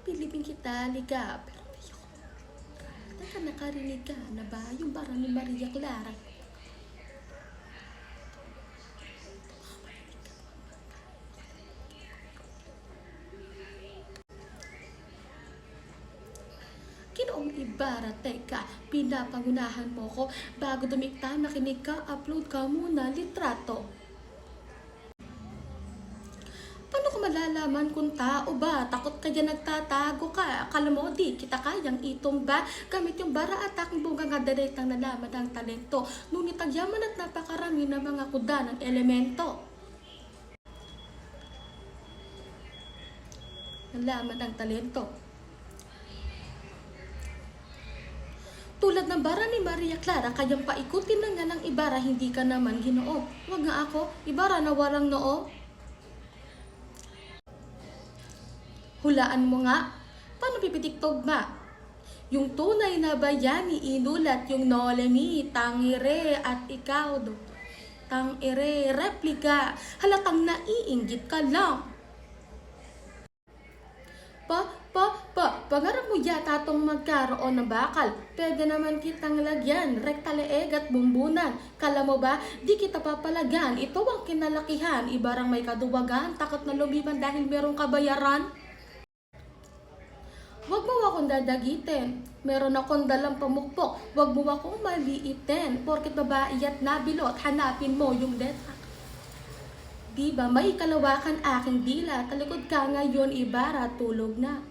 Pilipin kita, liga. Pero ayoko. Teka, nakarinig ka na ba yung bara ni Maria Clara? Ginoong Ibarra, teka, pinapangunahan mo ko. Bago dumikta, makinig ka, upload ka muna, litrato. Paano ko malalaman kung tao ba? Takot ka dyan, nagtatago ka. Akala mo, di kita kayang itumba. Gamit yung bara at aking bunga nga direktang nalaman ng talento. Ngunit ang yaman at napakarami ng mga kuda ng elemento. Nalaman ng talento. Tulad ng bara ni Maria Clara, kayang paikutin na nga ng Ibarra, hindi ka naman Ginoo. Huwag nga ako, Ibarra na walang noo. Hulaan mo nga, paano pipitik tugma? Yung tunay na bayani, inulat yung nolemi, tangire at ikaw do. Tangire, replika, halatang naiinggit ka lang. Pangarap mo yata itong magkaroon ng bakal. Pwede naman kitang lagyan, rektaleeg at bumbunan. Kala mo ba, di kita papalagan, ito ang kinalakihan. Ibarang may kaduwagan, takot na lumiban dahil merong kabayaran. Huwag mo akong dadagitin, meron akong dalang pamukpok. Huwag mo akong maliitin, porket babae at nabilot, hanapin mo yung deta. Diba may kalawakan aking dila, talikod ka ngayon, Ibarra, tulog na.